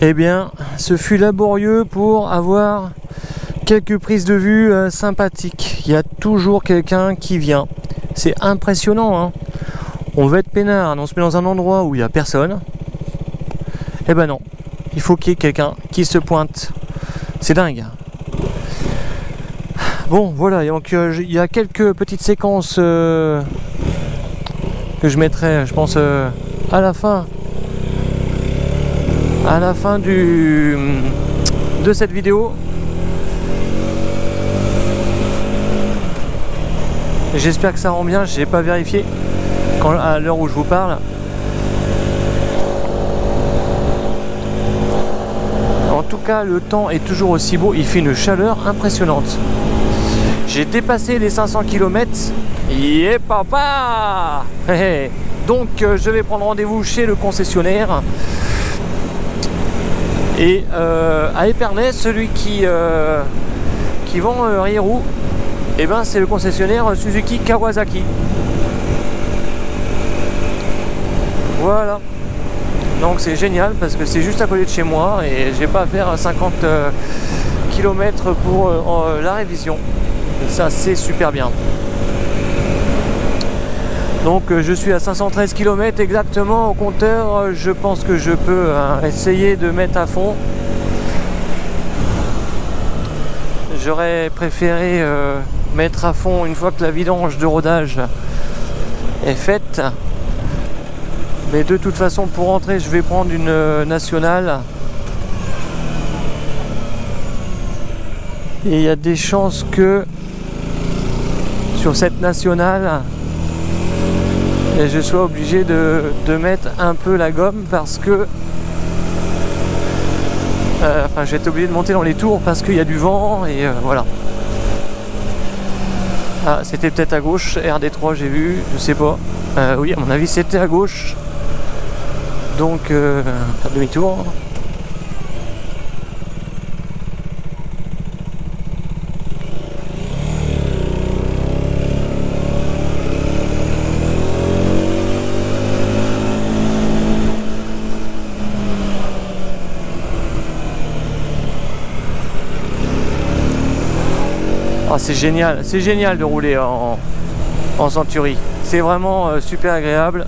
Eh bien, ce fut laborieux pour avoir quelques prises de vue sympathiques. Il y a toujours quelqu'un qui vient. C'est impressionnant, hein. On veut être peinard, on se met dans un endroit où il n'y a personne. Eh ben non, il faut qu'il y ait quelqu'un qui se pointe. C'est dingue. Bon, voilà, donc il y a quelques petites séquences que je mettrai, je pense, à la fin de cette vidéo. J'espère que ça rend bien, je n'ai pas vérifié à l'heure où je vous parle. En tout cas, le temps est toujours aussi beau, il fait une chaleur impressionnante. J'ai dépassé les 500 km. Yeah papa. Donc je vais prendre rendez-vous chez le concessionnaire. Et à Épernay, celui qui vend Rieru, et ben c'est le concessionnaire Suzuki Kawasaki. Voilà. Donc c'est génial parce que c'est juste à côté de chez moi et j'ai pas à faire 50 km pour la révision. Et ça c'est super bien. Donc je suis à 513 km exactement au compteur. Je pense que je peux essayer de mettre à fond. J'aurais préféré mettre à fond une fois que la vidange de rodage est faite. Mais de toute façon, pour rentrer, je vais prendre une nationale. Et il y a des chances que sur cette nationale, je sois obligé de mettre un peu la gomme parce que je vais être obligé de monter dans les tours parce qu'il y a du vent et voilà. Ah, c'était peut-être à gauche, RD3 j'ai vu, je sais pas. Oui, à mon avis c'était à gauche. Donc, pas de demi-tour. Ah, c'est génial de rouler en Century. C'est vraiment super agréable.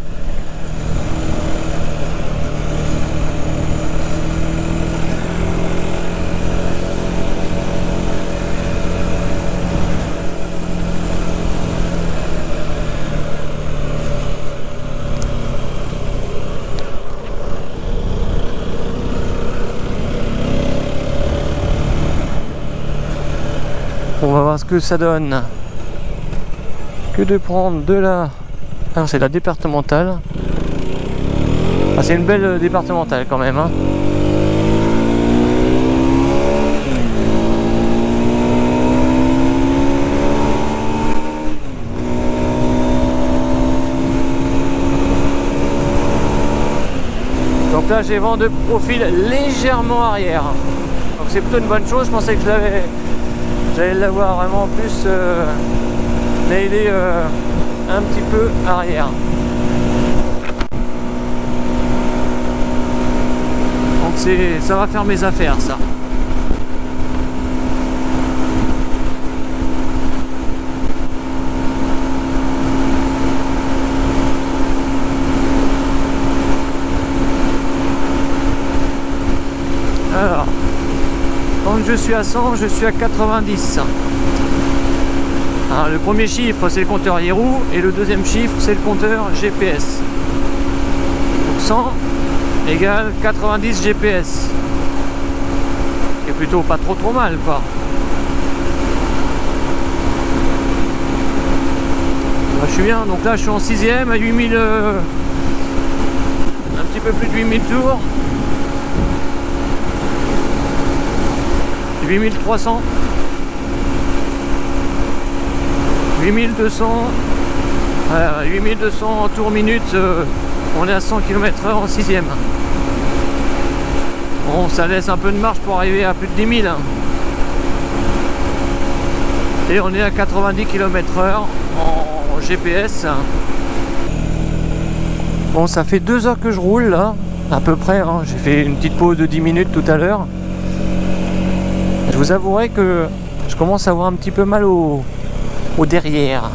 On va voir ce que ça donne. Que de prendre de la... Ah, c'est la départementale. Ah, c'est une belle départementale quand même, hein. Donc là j'ai vent de profil légèrement arrière. Donc c'est plutôt une bonne chose. Je pensais que j'allais l'avoir vraiment plus mais il est un petit peu arrière. Donc ça va faire mes affaires ça. Alors, quand je suis à 100, je suis à 90. Alors, le premier chiffre c'est le compteur Rieru et le deuxième chiffre c'est le compteur GPS. Donc 100 égale 90 GPS. C'est plutôt pas trop mal quoi. Là, je suis bien, donc là je suis en 6ème à 8000, un petit peu plus de 8000 tours. 8300, 8200, 8200 tours minute, on est à 100 km/h en 6ème. Bon, ça laisse un peu de marge pour arriver à plus de 10 000. Et on est à 90 km/h en GPS. Bon, ça fait 2 heures que je roule là. à peu près, hein. J'ai fait une petite pause de 10 minutes tout à l'heure. Je vous avouerai que je commence à avoir un petit peu mal au derrière.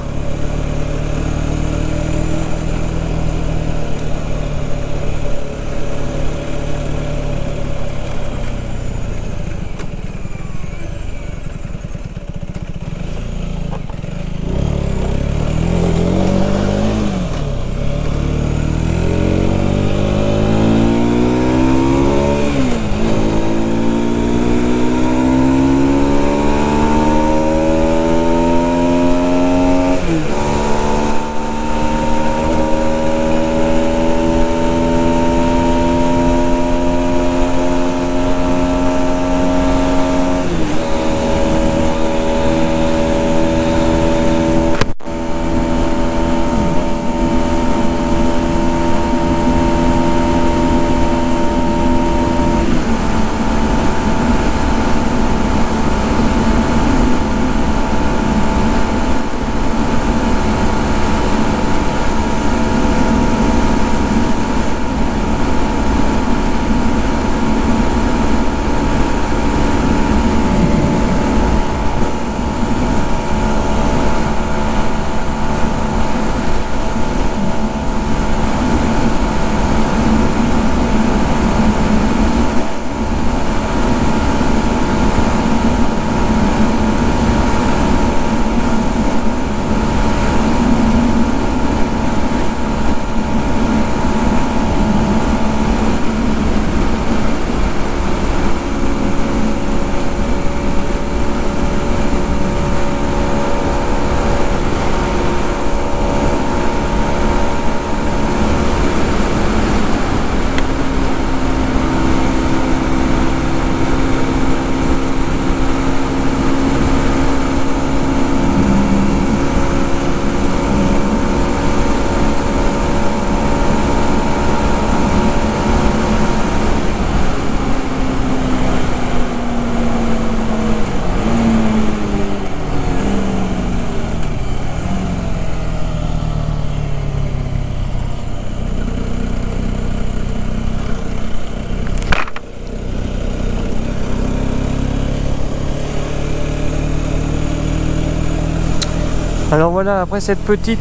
Alors voilà, après cette petit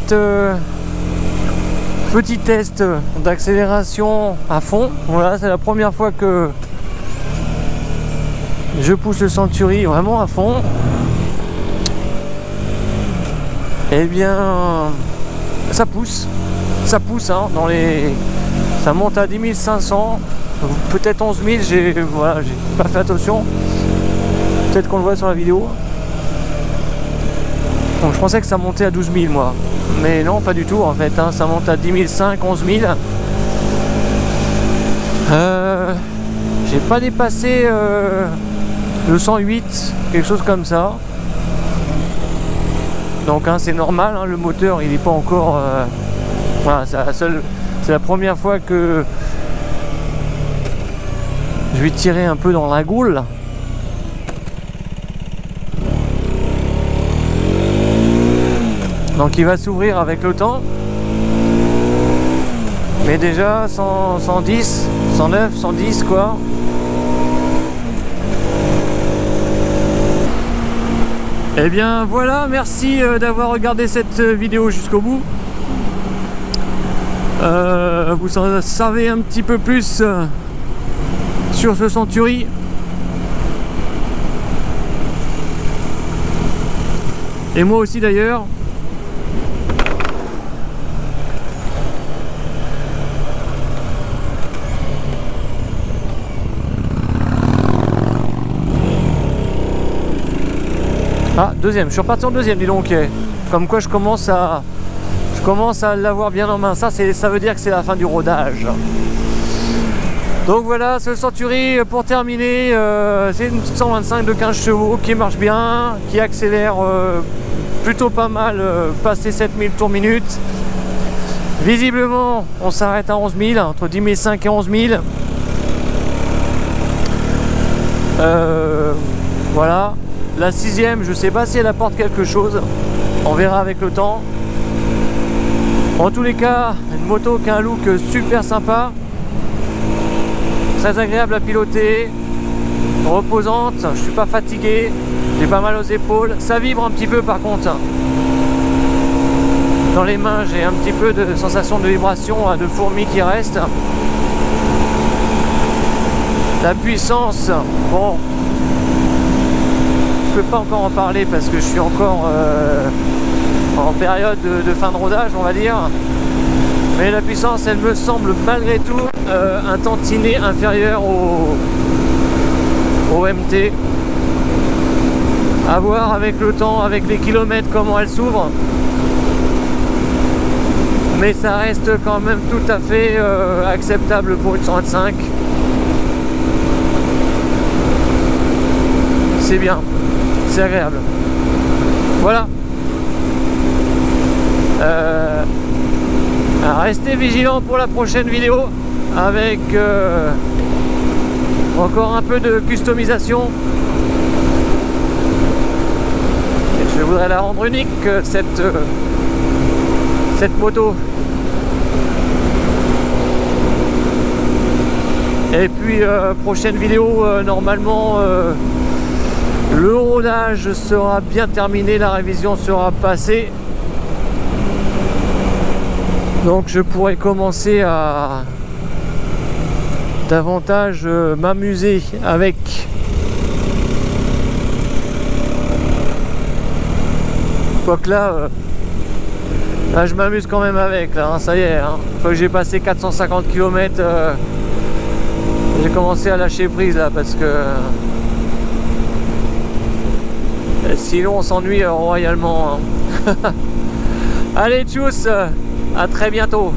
test d'accélération à fond, voilà, c'est la première fois que je pousse le Century vraiment à fond. Et bien, ça pousse hein, ça monte à 10 500, peut-être 11 000, j'ai pas fait attention, peut-être qu'on le voit sur la vidéo. Donc je pensais que ça montait à 12 000 moi, mais non, pas du tout en fait, hein, ça monte à 10 500, 11 000. J'ai pas dépassé le 108, quelque chose comme ça. Donc hein, c'est normal, hein, le moteur il est pas encore... voilà, c'est la première fois que je vais tirer un peu dans la goule. Donc il va s'ouvrir avec le temps. Mais déjà 110, 109, 110 quoi. Et bien voilà, merci d'avoir regardé cette vidéo jusqu'au bout. Vous savez un petit peu plus sur ce Century. Et moi aussi d'ailleurs. Ah, deuxième, je suis reparti en deuxième, dis donc. Comme quoi je commence à l'avoir bien en main. Ça veut dire que c'est la fin du rodage. Donc voilà, ce Century pour terminer, c'est une petite 125 de 15 chevaux qui marche bien, qui accélère plutôt pas mal, passé 7000 tours minute. Visiblement, on s'arrête à 11 000, entre 10 500 et 11 000. Voilà. La sixième, je sais pas si elle apporte quelque chose. On verra avec le temps. En tous les cas, une moto qui a un look super sympa. très agréable à piloter, reposante, je suis pas fatigué, j'ai pas mal aux épaules, ça vibre un petit peu par contre. Dans les mains j'ai un petit peu de sensation de vibration, de fourmis qui restent. La puissance, bon, je peux pas encore en parler parce que je suis encore en période de fin de rodage, on va dire. Mais la puissance, elle me semble malgré tout un tantinet inférieur au MT. À voir avec le temps, avec les kilomètres, comment elle s'ouvre. Mais ça reste quand même tout à fait acceptable pour une 125. C'est bien, c'est agréable. Voilà. Restez vigilants pour la prochaine vidéo avec encore un peu de customisation. Et je voudrais la rendre unique, cette moto. Et puis prochaine vidéo, normalement le rodage sera bien terminé, la révision sera passée. Donc je pourrais commencer à davantage m'amuser avec. Quoique là, je m'amuse quand même avec, là, hein, ça y est, hein. Une fois que j'ai passé 450 km, j'ai commencé à lâcher prise là parce que sinon on s'ennuie royalement, hein. Allez, tchuss, à très bientôt.